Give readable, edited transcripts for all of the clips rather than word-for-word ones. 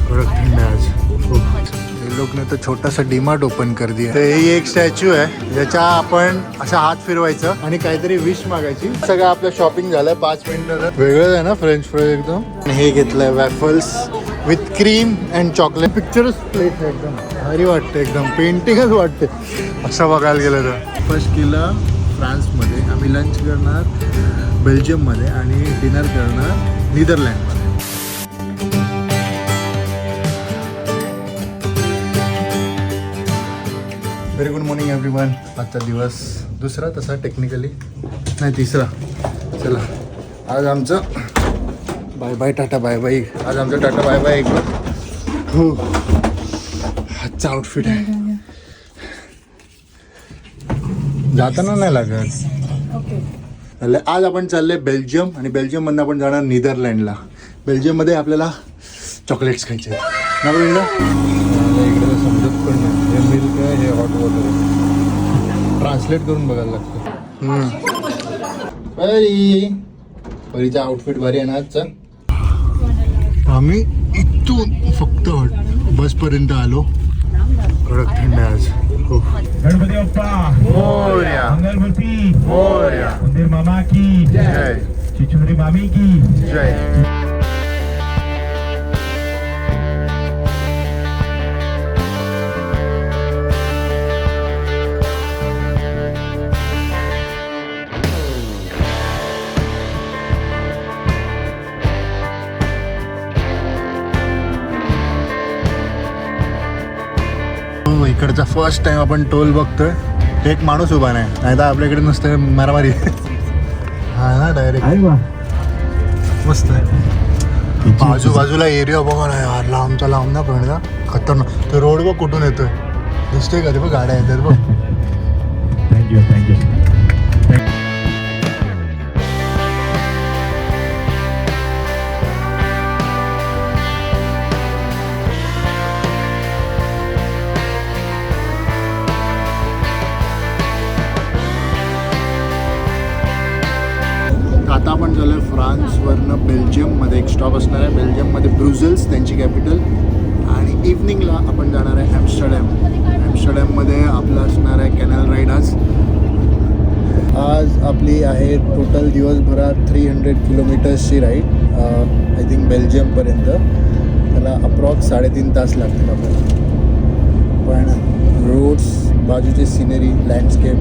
कडक थंड आहे आज. ये लोग ने तो छोटा सा डीमार्ट ओपन कर दिया. तर ही एक स्टॅच्यू आहे ज्याच्या आपण असा हात फिरवायचं आणि काहीतरी विश मागायची. सगळं आपलं शॉपिंग झालंय 5 मिनिटात. वेगळं आहे ना फ्रेंच फ्राय एकदम. हे घेतलंय waffles with cream and chocolate. पिक्चरच प्लेट आहे एकदम भारी वाटते, एकदम पेंटिंगच वाटते असं बघायला गेलं तर. फर्स्ट केलं फ्रान्समध्ये, आम्ही लंच करणार बेल्जियममध्ये आणि डिनर करणार नीदरलँडमध्ये. Very good morning everyone. आजचा दिवस दुसरा तसा टेक्निकली नाही तिसरा. चला आज आमचं bye bye tata bye bye. आज आमचं टाटा बाय बाय एक हो. आजचा आउटफिट आहे. जाताना नाही लागत. आज आपण चालले बेल्जियम आणि बेल्जियममधून आपण जाणार नीदरलँडला. बेल्जियममध्ये आपल्याला चॉकलेट्स खायचे आहेत ना बेल्ला. इकडे समजत पण नाही हे मिल्क आहे हे हॉट वॉटर आहे. ट्रान्सलेट करून बघायला लागतं. परीचा आउटफिट भारी आहे ना आजचा. आम्ही इथून फक्त बसपर्यंत आलो. कडक थंड आहे आज खूप. गणपती बाप्पा मोरया. मंगलमूर्ती मोरया. मंदिर मामा की जय. चिचुंद्री मामी की जय. इकडचा फर्स्ट टाइम आपण टोल बघतोय. एक माणूस उभा नाही, नाही तर आपल्याकडे नुसतं मारामारी. हा ना डायरेक्ट मस्त आहे. आजूबाजूला एरिया बघा ना यार, लांबचा लांब ना पण खतरनाक. तो रोड बघ कुठून येतोय दिसतोय का ते बघ. गाड्या येतात बघ. Thank you thank you. आता आपण झालं फ्रान्सवरनं बेल्जियममध्ये एक स्टॉप असणार आहे. बेल्जियममध्ये ब्रुसेल्स त्यांची कॅपिटल. आणि इव्हनिंगला आपण जाणार आहे ॲम्स्टरडॅम. ॲम्स्टरडॅममध्ये आपलं असणार आहे कॅनल राईड. आज आपली आहे टोटल दिवसभरात 300 किलोमीटर्सची राईड. आय थिंक बेल्जियमपर्यंत. त्याला अप्रॉक्स 3.5 तास लागतील आपल्याला. पण रोड्स, बाजूचे सिनरी, लँडस्केप.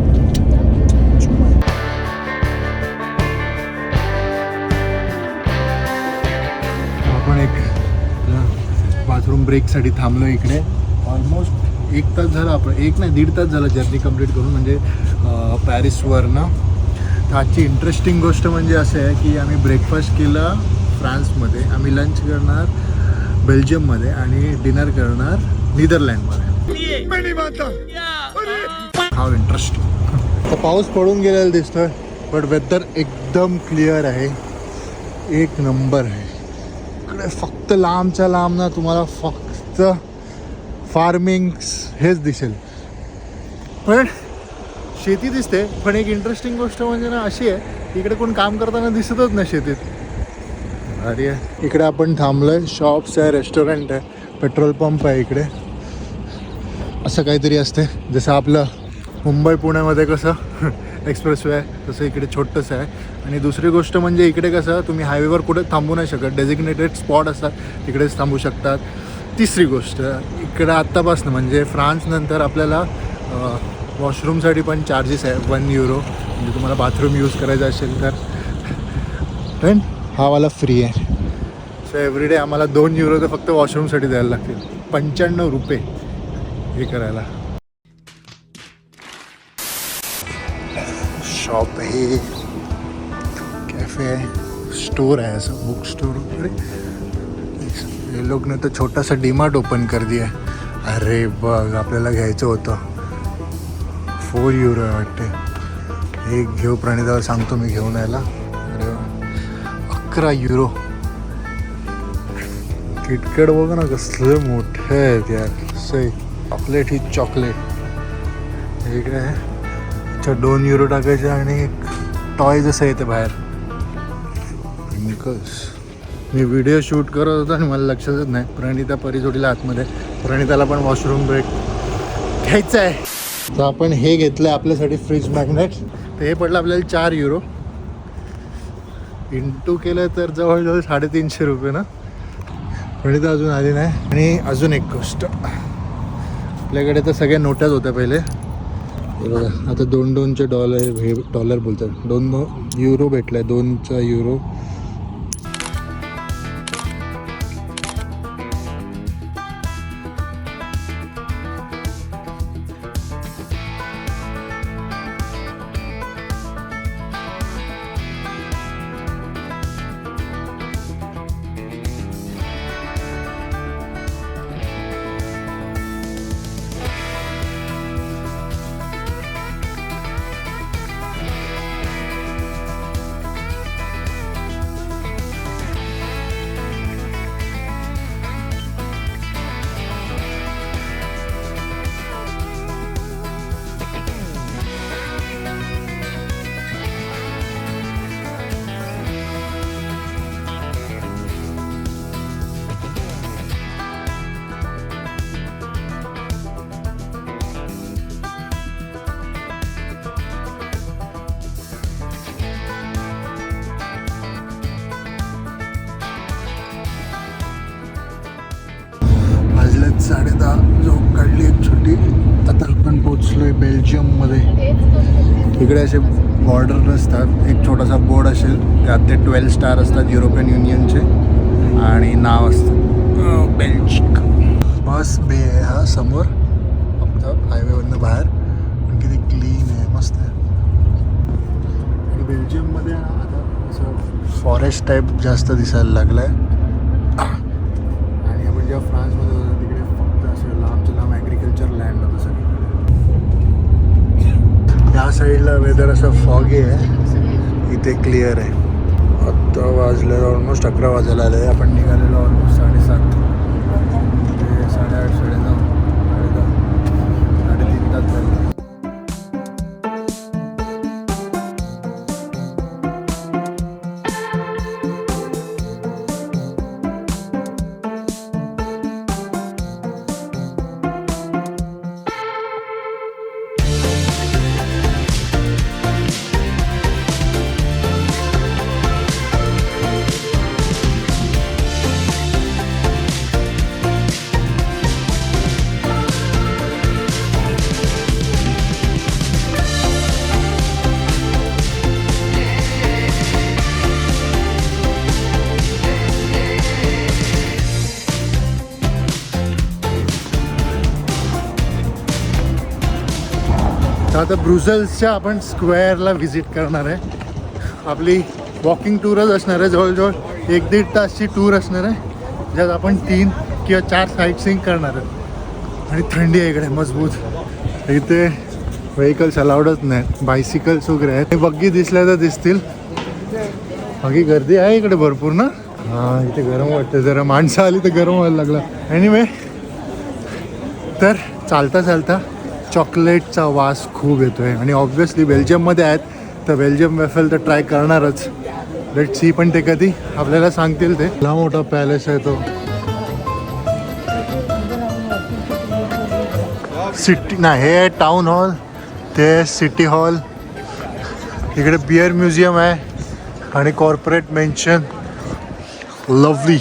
आपण एक बाथरूम ब्रेकसाठी थांबलो इकडे. ऑलमोस्ट 1 तास झाला. आपण 1 नाही 1.5 तास झाला जर्नी कंप्लीट करून, म्हणजे पॅरिसवरनं. तर आजची इंटरेस्टिंग गोष्ट म्हणजे असं आहे की आम्ही ब्रेकफास्ट केला फ्रान्समध्ये, आम्ही लंच करणार बेल्जियममध्ये आणि डिनर करणार नीदरलँडमध्ये. हाव इंटरेस्टिंग. तर पाऊस पडून गेलेला दिसतोय बट वेदर एकदम क्लिअर आहे. एक नंबर आहे. इकडे फक्त लांबच्या लांब ना तुम्हाला फक्त फार्मिंग हेच दिसेल. पण शेती दिसते. पण एक इंटरेस्टिंग गोष्ट म्हणजे ना अशी आहे, इकडे कोण काम करताना दिसतच नाही शेतीत. अरे इकडे आपण थांबलोय. शॉप्स आहे, रेस्टॉरंट आहे, पेट्रोल पंप आहे इकडे. असं काहीतरी असते जसं आपलं मुंबई पुण्यामध्ये कसं एक्सप्रेसवे आहे तसं इकडे छोटंसं आहे. आणि दुसरी गोष्ट म्हणजे इकडे कसं तुम्ही हायवेवर कुठे थांबू नाही शकत. डेझिग्नेटेड स्पॉट असतात तिकडेच थांबू शकतात. तिसरी गोष्ट इकडे आत्तापासून म्हणजे फ्रान्स नंतर आपल्याला वॉशरूमसाठी पण चार्जेस आहे 1 युरो. म्हणजे तुम्हाला बाथरूम यूज करायचं असेल तर. पण हा वाला फ्री आहे. सो एव्हरीडे आम्हाला 2 युरो तर फक्त वॉशरूमसाठी द्यायला लागतील. 95 रुपये हे करायला. शॉप आहे, कॅफे आहे, स्टोर आहे, असं बुक स्टोर वगैरे. हे लोक ने तर छोटासा डीमार्ट ओपन कर दिया. अरे बघ आपल्याला घ्यायचं होतं. 4 युरो आहे वाटते. एक घेऊ प्रणिताला सांगतो मी घेऊन यायला. अरे 11 युरो. किटकॅट बघ ना कसलं मोठं आहे यार. सही चॉकलेट ही चॉकलेट. हे काय आहे 2 युरो टाकायचे आणि एक टॉय जसं येते बाहेर. मी व्हिडिओ शूट करत होतो आणि मला लक्षातच नाही. प्रणिता परिसोडीला आतमध्ये, प्रणिताला पण वॉशरूम ब्रेक घ्यायचं आहे. तर आपण हे घेतलं आहे आपल्यासाठी फ्रीज मॅग्नेट. तर हे पडलं आपल्याला 4 युरो. इंटू केलं तर जवळजवळ 350 रुपये ना. प्रणिता अजून आली नाही. आणि अजून एक गोष्ट, आपल्याकडे तर सगळ्या नोट्याच होत्या पहिले. हे बघा आता 2-2चे डॉलर, हे डॉलर बोलतात, 2 युरो भेटला आहे, 2चा युरो. वाजल्यात 10:30. झोप काढली एक छोटी. आता आपण पोचलोय बेल्जियममध्ये. इकडे असे बॉर्डर नसतात, एक छोटासा बोर्ड असेल, त्यात ते 12 स्टार असतात युरोपियन युनियनचे आणि नाव असतं बेल्जिक. बस बे आहे हा समोर, फक्त हायवेवरनं बाहेर. पण किती क्लीन आहे, मस्त आहे. आणि बेल्जियममध्ये आता असं फॉरेस्ट टाईप जास्त दिसायला लागलं आहे. आणि आपण जेव्हा फ्रान्समध्ये होतो तिकडे फक्त असं लांबचं लांब ॲग्रिकल्चर लँड होतं सगळं. या साईडला वेदर असं फॉगी आहे, इथे क्लिअर आहे. आत्ता वाजलेलं ऑलमोस्ट 11 वाजायला आलं आहे. आपण निघालेलो ऑलमोस्ट 7:30 ते 8:30 9:30 3.5 तास झाले. तर आता ब्रुसेल्सच्या आपण स्क्वेअरला व्हिजिट करणार आहे. आपली वॉकिंग टूरच असणार आहे, जवळजवळ 1-1.5 तासची टूर असणार आहे, ज्यात आपण 3 किंवा 4 साईट सीइंग करणार आहेत. आणि थंडी आहे इकडे मजबूत. इथे व्हेकल्स अलाउडच नाहीत, बायसिकल्स वगैरे आहेत. बग्गी दिसल्या तर दिसतील. बाकी गर्दी आहे इकडे भरपूर ना. हां, इथे गरम वाटतं जरा. माणसं आली तर गरम व्हायला लागला. एनिवे, तर चालता चालता चॉकलेटचा वास खूप येतो आहे. आणि ऑब्व्हियसली बेल्जियममध्ये आहेत तर बेल्जियम वेफल तर ट्राय करणारच. लेट सी, पण ते कधी आपल्याला सांगतील. ते ला मोठा पॅलेस आहे तो. सिटी ना, हे टाउन हॉल, ते सिटी हॉल. इकडे बियर म्युझियम आहे आणि कॉर्पोरेट मेन्शन. लवली.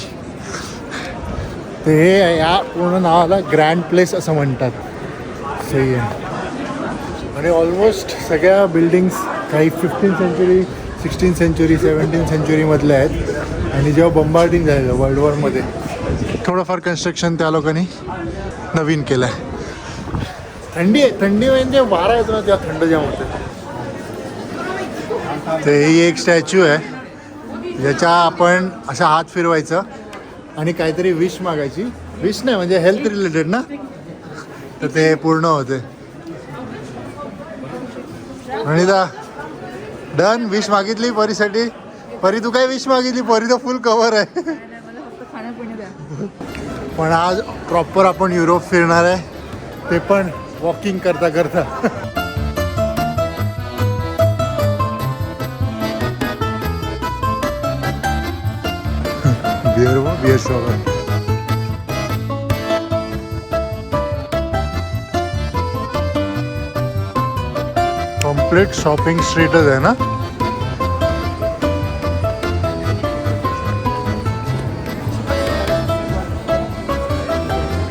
ते हे या पूर्ण नावाला ग्रँड प्लेस असं म्हणतात. सही आहे. आणि ऑलमोस्ट सगळ्या बिल्डिंग्स काही 15th century, 16th century, 17th सेंचुरीमधल्या आहेत. आणि जेव्हा बंबार्डिंग झालेलं वर्ल्ड वॉरमध्ये थोडंफार कन्स्ट्रक्शन त्या लोकांनी नवीन केलं आहे. थंडी आहे, थंडी म्हणजे वारा येतो ना तेव्हा थंड जेव्हा होते. तर ही एक स्टॅच्यू आहे ज्याच्या आपण असा हात फिरवायचा आणि काहीतरी विश मागायची. विश नाही म्हणजे हेल्थ रिलेटेड ना, तर ते पूर्ण होते. आणि डन. विश मागितली परीसाठी. परी तू काय विश मागितली? परी तर फुल कव्हर आहे. पण आज प्रॉपर आपण युरोप फिरणार आहे, ते पण वॉकिंग करता करता. बिअर शॉप आहे. कम्प्लीट शॉपिंग स्ट्रीटच आहे ना.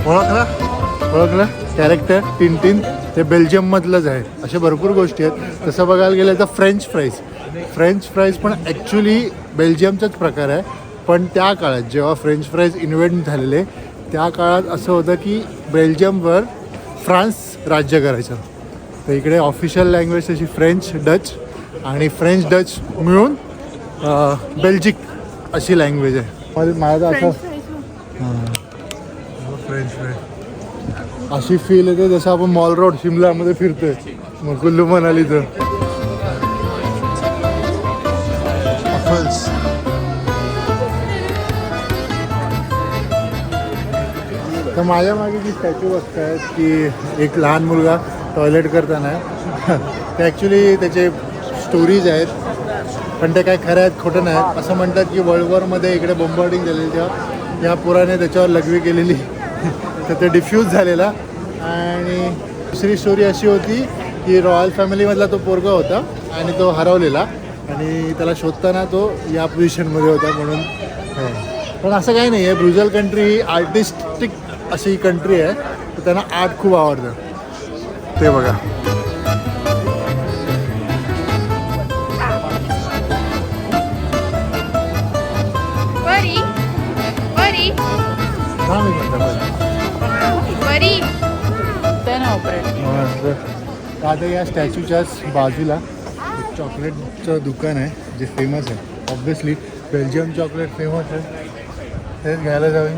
ओळखलं कॅरेक्टर टिनटिन ते बेल्जियम मधलंच आहे. अशा भरपूर गोष्टी आहेत. तसं बघायला गेलं तर फ्रेंच फ्राईज पण ॲक्च्युली बेल्जियमचाच प्रकार आहे. पण त्या काळात जेव्हा फ्रेंच फ्राईज इन्व्हेंट झालेले त्या काळात असं होतं की बेल्जियमवर फ्रान्स राज्य करायचं. तर इकडे ऑफिशियल लँग्वेज तशी फ्रेंच डच आणि फ्रेंच डच मिळून बेल्जिक अशी लँग्वेज आहे. माझं असं फ्रेंच फ्राईज अशी फील येते जसं आपण मॉल रोड शिमलामध्ये फिरतोय. मग कुल्लू मनालीचं तर माझ्या मागे जी स्टॅच्यू बघत आहेत की एक लहान मुलगा टॉयलेट करताना ते ॲक्च्युली त्याचे स्टोरीज आहेत पण ते काय खरं आहेत खोटं नाही. असं म्हणतात की वर्ल्ड वॉरमध्ये इकडे बॉम्बार्डिंग झालेली तेव्हा या पुराने त्याच्यावर लघवी केलेली तर ते डिफ्यूज झालेला. आणि दुसरी स्टोरी अशी होती की रॉयल फॅमिलीमधला तो पोरगा होता आणि तो हरवलेला आणि त्याला शोधताना तो या पोझिशनमध्ये होता म्हणून. पण असं काही नाही आहे. ब्रुजल कंट्री ही आर्टिस्टिक अशी कंट्री आहे तर त्यांना आर्ट खूप आवडतं. ते बघा आता या स्टॅच्यूच्याच बाजूला एक चॉकलेटचं दुकान आहे जे फेमस आहे. ऑब्व्हियसली बेल्जियम चॉकलेट फेमस आहे. तेच घ्यायला जाऊया.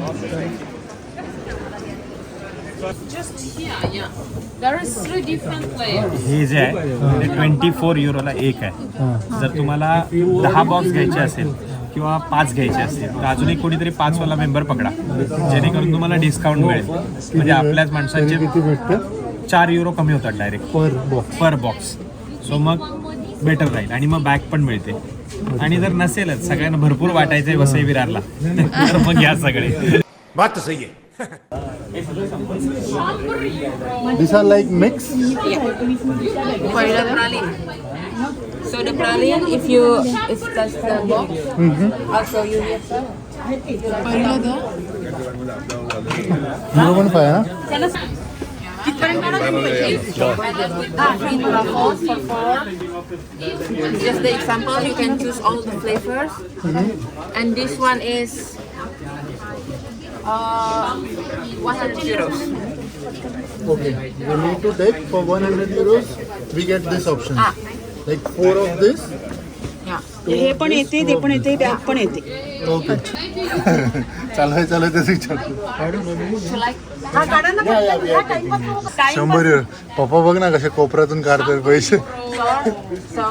हे जे आहे ते 24 युरोला एक आहे. जर तुम्हाला 10 बॉक्स घ्यायचे असेल किंवा 5 घ्यायचे असतील तर अजून एक कोणीतरी 5 वाला मेंबर पकडा जेणेकरून तुम्हाला डिस्काउंट मिळेल. म्हणजे आपल्याच माणसांचे किती भेटतं? 4 युरो कमी होतात डायरेक्ट पर बॉक्स. सो मग बेटर राहील आणि मग बॅग पण मिळते. आणि जर नसेलच सगळ्यांना भरपूर वाटायचंय वसई विरारला तर मग या सगळे बात तो सही है. These are like mix. For the praline. So the praline, if that's the box, I'll show you here, sir. 0.5 ना. Green truffles for 4. Just the example, you can choose all the flavors. And this one is 100 euros. Okay, we need to take for 100 euros. We get this option. Like 4 of this. Yeah. हे पण येते ते पण येते bag पण येते. Okay. चालवाय तेच विचारतो. So like, 100 euro. पप्पा बघ ना कसे कोपऱ्यातून काढतात पैसे. so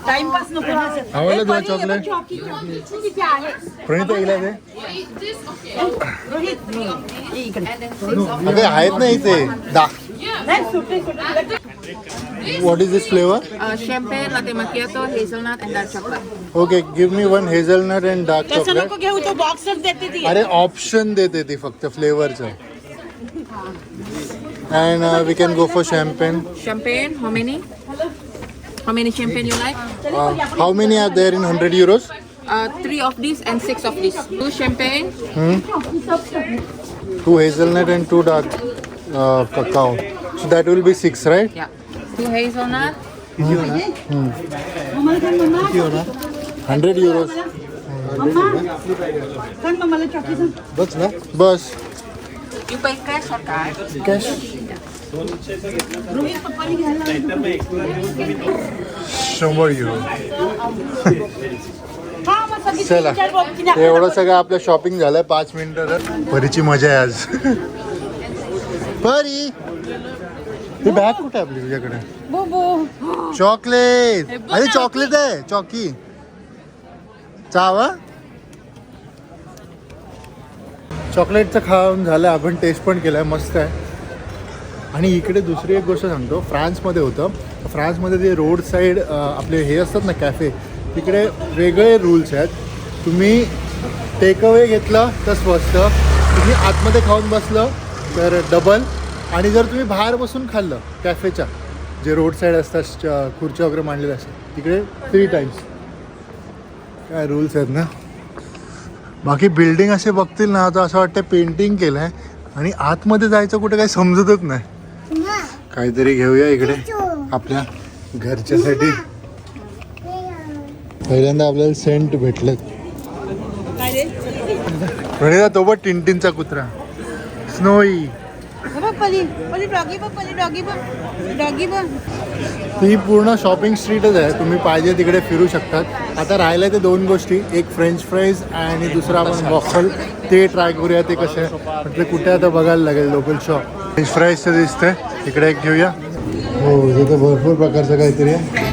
टाइमपास नको. आवडलं तुला चॉकलेट? प्रणित ऐकला ते अगं आहेत ना इथे What is this flavor? champagne, latte macchiato, hazelnut, and dark chocolate. Okay, give me one hazelnut and dark तसं chocolate. नको घेऊ तो बॉक्सच देते ती. अरे ऑप्शन देते ती फक्त फ्लेवरचं. And we can go for champagne. Champagne, how many? How many champagne you like? How many are there in 100 euros? 3 of these and 6 of these. 2 champagne. 2 hazelnut and 2 dark cacao. So that will be 6, right? Yeah. 2 hazelnut. 100 euros. पण मग मला chocolate बस ना बस. You pay cash or card? Cash. 100 euro. चला एवढं सगळं आपलं shopping झालंय 5 मिनिटं. परीची मजा आहे आज. परी ती बॅग कुठे आपली तुझ्याकडे? चॉकलेट. अरे चॉकलेट आहे चॉकी. चावा चॉकलेटचं खाऊन झालं. आपण टेस्ट पण केलं आहे मस्त आहे. आणि इकडे दुसरी एक गोष्ट सांगतो. फ्रान्समध्ये होतं. फ्रान्समध्ये जे रोड साईड आपले हे असतात ना कॅफे तिकडे वेगळे रूल्स आहेत. तुम्ही टेकअवे घेतलं तर स्वस्त, तुम्ही आतमध्ये खाऊन बसलं तर डबल, आणि जर तुम्ही बाहेर बसून खाल्लं कॅफेच्या जे रोड साईड असतात खुर्च्या वगैरे मांडलेल्या असतात तिकडे 3 टाईम्स. काय रूल्स आहेत ना. बाकी बिल्डिंग असे बघतील ना तर असं वाटतं पेंटिंग केलं आहे, आणि आतमध्ये जायचं कुठे काही समजतच नाही. काहीतरी घेऊया इकडे आपल्या घरच्यासाठी. पहिल्यांदा आपल्याला सेंट भेटलं. प्रणिता तो बघ टिनटिनचा कुत्रा स्नोई. ही पूर्ण शॉपिंग स्ट्रीटच आहे, तुम्ही पाहिजे तिकडे फिरू शकतात. आता राहिलं ते 2 गोष्टी, एक फ्रेंच फ्राईज आणि दुसरा आपण वॉफल, ते ट्राय करूया ते कसं आहे. म्हटलं कुठे आता बघायला लागेल लोकल शॉप. फ्रेंच फ्राईजचं दिसतंय इकडे, एक घेऊया. हो तिथं भरपूर प्रकारचं काहीतरी आहे.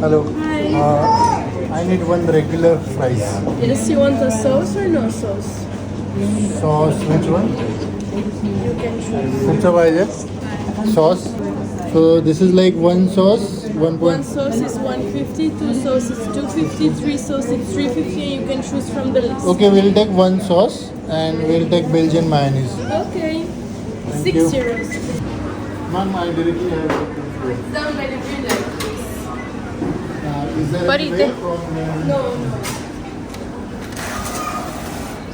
Hello, I need one regular fries. Yes, you want a sauce or no sauce? Sauce, which one? You can choose. कुठचं पाहिजे? Sauce. So this is like one sauce, one One sauce is 150, 2 sauce is 250, 3 sauce is 350, and you can choose from the list. Okay, we'll take one sauce and we'll take Belgian mayonnaise. Okay. Thank 6 you. euros. Ma'am, I directly have Down by the green light, please. is there But any it- way from No.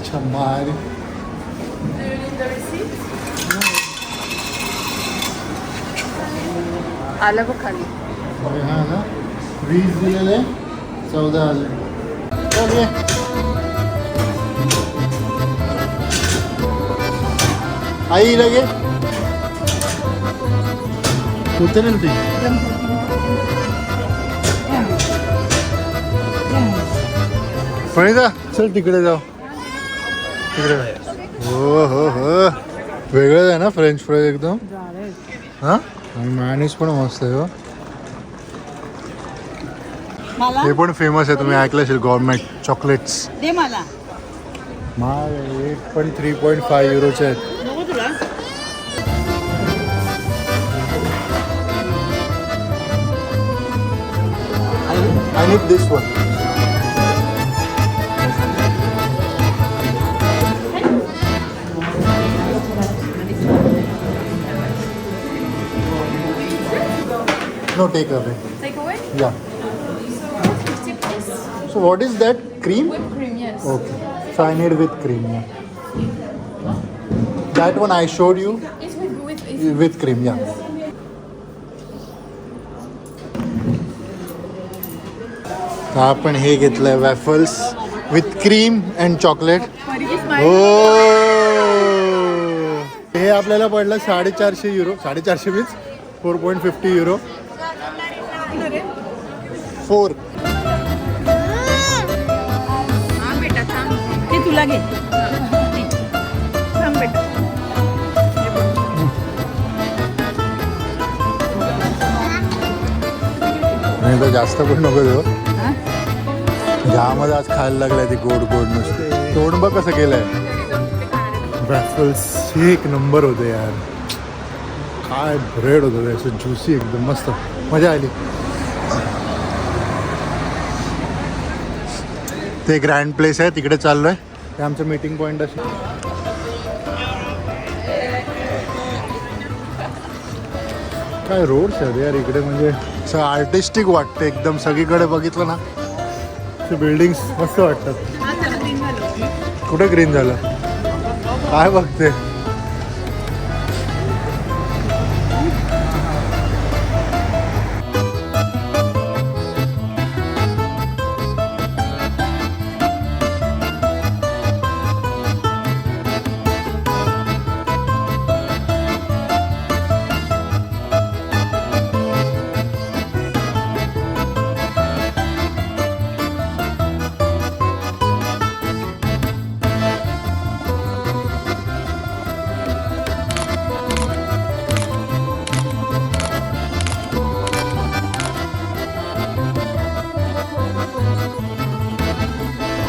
Chamari? Do you need the receipt? आलं बघ खाली. अरे हाँ ना, 20 दिलेले 14 आले. Okay. आई लगे उतरेल ती. प्रणिता चल तिकडे जाऊ. तिकडे हो हो हो, वेगळंच आहे ना फ्रेंच फ्राईज एकदम. हां, आणि मॅनेज पण मस्त आहे हो. मला हे पण फेमस आहे, तुम्ही ऐकलं असेल, गव्हर्नमेंट चॉकलेट्स. दे मला. एक पण 3.5 युरोचे आहेत. नको तुला. I need this one. No, take away. Take away? Yeah. 50 please. So what is that? Cream? Whipped cream, yes. Okay. So I need with cream. Yeah. That one I showed you It's with with cream. Yeah. तर आपण हे घेतलंय waffles with cream and chocolate. हो, हे आपल्याला पडलं 450 euro. 450 means 4.50 euro. 4. हा बेटा थांब. ते तुला घे. थांब बेटा. नाही तर जास्त पण नको देऊ. ह्यामध्ये आज खायला लागलाय ते गोड गोड नुसते. तोंड बघ कसं केलंय. वॅफल्स एक नंबर होते यार. काय ब्रेड होतं ते, असं ज्युसी एकदम मस्त, मजा आली. ते ग्रँड प्लेस आहे तिकडे चाललोय, ते आमचं मीटिंग पॉईंट असेल. काय रोड्स आहेत यार इकडे, म्हणजे असं आर्टिस्टिक वाटतं एकदम. सगळीकडे बघितलं ना ते बिल्डिंग्स मस्त वाटतात. कुठे ग्रीन झालं काय बघते.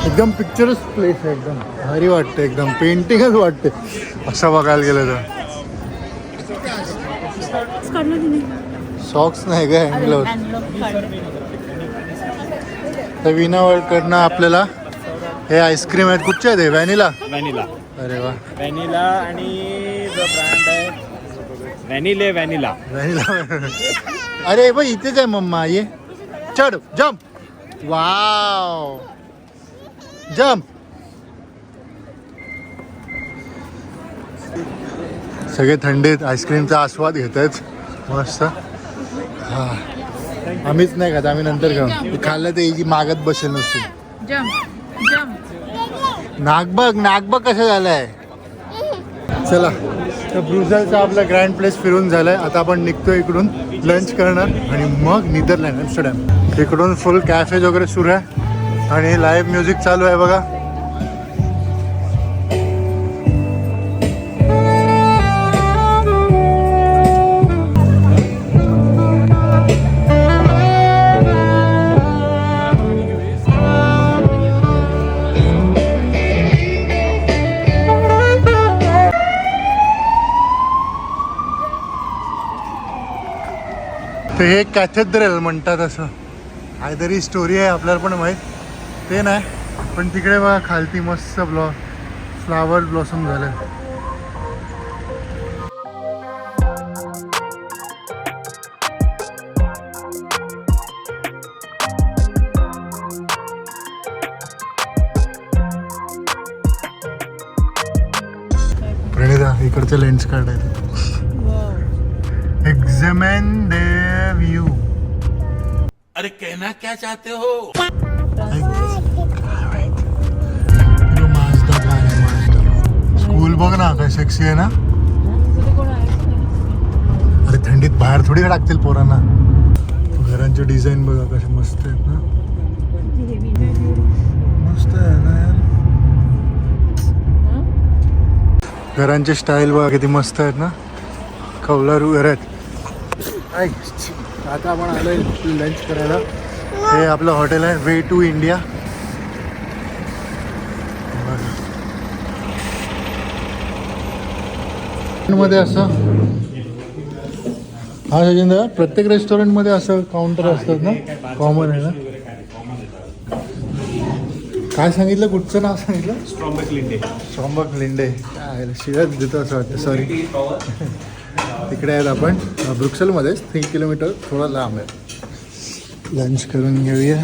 एकदम पिक्चरच प्लेस आहे, एकदम भारी वाटते, एकदम पेंटिंगच वाटते असं बघायला गेलं तर. सॉक्स नाही का हँडग्लोव्ह. तर विना वर्ल्डकडनं आपल्याला हे आईस्क्रीम आहेत. कुठचे आहेत हे? व्हॅनिला. व्हॅनिला. अरे वा. व्हॅनिला आणि जो ब्रँड आहे व्हॅनिला. अरे बाई इथेच आहे मम्मा. ये चढ जम्प. Wow jump. सगळे थंडीत आईस्क्रीमचा आस्वाद घेत आहेत मस्त. हा आम्हीच नाही खात, आम्ही नंतर खाऊ. खाल्लं तर याची मागत बसेल नसते. नाग बघ कसं झालंय. चला तर ब्रुसेल्सचा आपला ग्रँड प्लेस फिरून झालाय. आता आपण निघतो इकडून लंच करणार आणि मग नीदरलँड ॲम्स्टरडॅम. इकडून फुल कॅफेज वगैरे सुरू आहे आणि लाईव्ह म्युझिक चालू आहे बघा. ते हे कॅथेड्रल म्हणतात असं काहीतरी स्टोरी आहे, आपल्याला पण माहीत ते नाही. पण तिकडे बघा खालती मस्त फ्लावर ब्लॉसम झालं. प्रणिता इकडचे लेन्स काढायचे. Examine the view. अरे कहना क्या चाहते हो? स्कूल बघ ना काय सेक्सी आहे ना. अरे थंडीत बाहेर थोडी टाकतील पोरांना. घरांचे डिझाईन बघा कसे मस्त आहेत ना. मस्त आहे ना यार. घरांचे स्टाईल बघा किती मस्त आहेत ना. कौलारू घर आहेत. आता आपण आलोय लंच करायला. हे आपलं हॉटेल आहे वे टू इंडिया. मध्ये असं हा सजिंद्र प्रत्येक रेस्टॉरंटमध्ये असं काउंटर असतात ना. कॉमन आहे ना. काय सांगितलं कुठचं नाव सांगितलं? स्ट्रॉम्बक लिंडे. काय शिवाच देतो असं वाटतं. सॉरी. तिकडे आहेत आपण ब्रुक्सेलमध्येच 3 किलोमीटर थोडं लांब आहे. लंच करून घेऊया.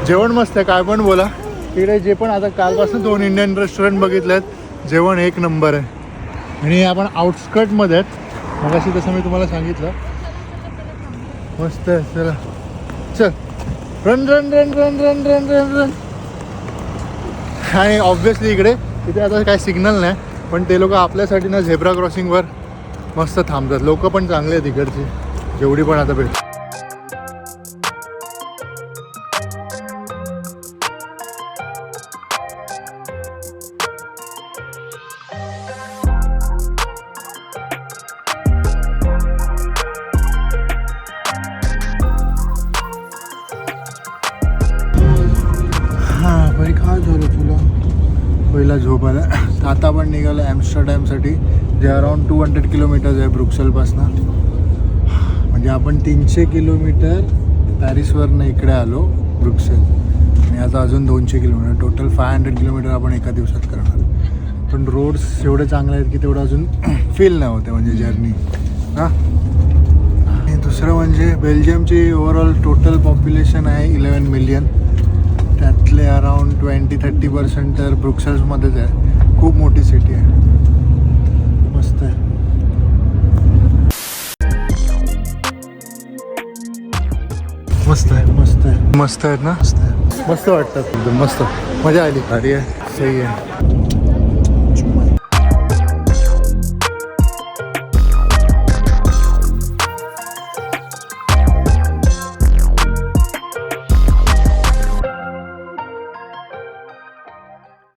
जेवण मस्त आहे काय पण बोला. तिकडे जे पण आता कालपासून 2 इंडियन रेस्टॉरंट बघितले आहेत. जेवण एक नंबर आहे. आणि आपण आउटस्कर्टमध्ये आहेत. मग अशी तसं मी तुम्हाला सांगितलं. मस्त आहे. चला चल run run run run run run run run. आणि ऑब्व्हियसली इकडे तिथे आता काय सिग्नल नाही, पण ते लोक आपल्यासाठी ना झेब्रा क्रॉसिंगवर मस्त थांबतात. लोक पण चांगले आहेत इकडची जेवढी पण आता भेट. हां बरी काय झालं तुला पहिला झोपायला. तर आता आपण निघालो ॲम्स्टरडॅमसाठी जे अराऊंड 200 किलोमीटर्स आहे ब्रुक्सेलपासनं. म्हणजे आपण 300 किलोमीटर पॅरिसवरनं इकडे आलो ब्रुक्सेल. आणि आता अजून 200 किलोमीटर टोटल 500 किलोमीटर आपण एका दिवसात करणार. पण रोड्स एवढे चांगले आहेत की तेवढं अजून फील नाही होते म्हणजे जर्नी. हां आणि दुसरं म्हणजे बेल्जियमची ओव्हरऑल टोटल पॉप्युलेशन आहे 11 मिलियन. त्यातले अराऊंड 20-30% तर ब्रुक्सेल्समध्येच आहे. खूप मोठी सिटी आहे. मस्त आहे. मस्त आहे मस्त आहे मस्त आहेत ना. मस्त आहे. मस्त वाटतात एकदम मस्त. मजा आली. अरे सही आहे.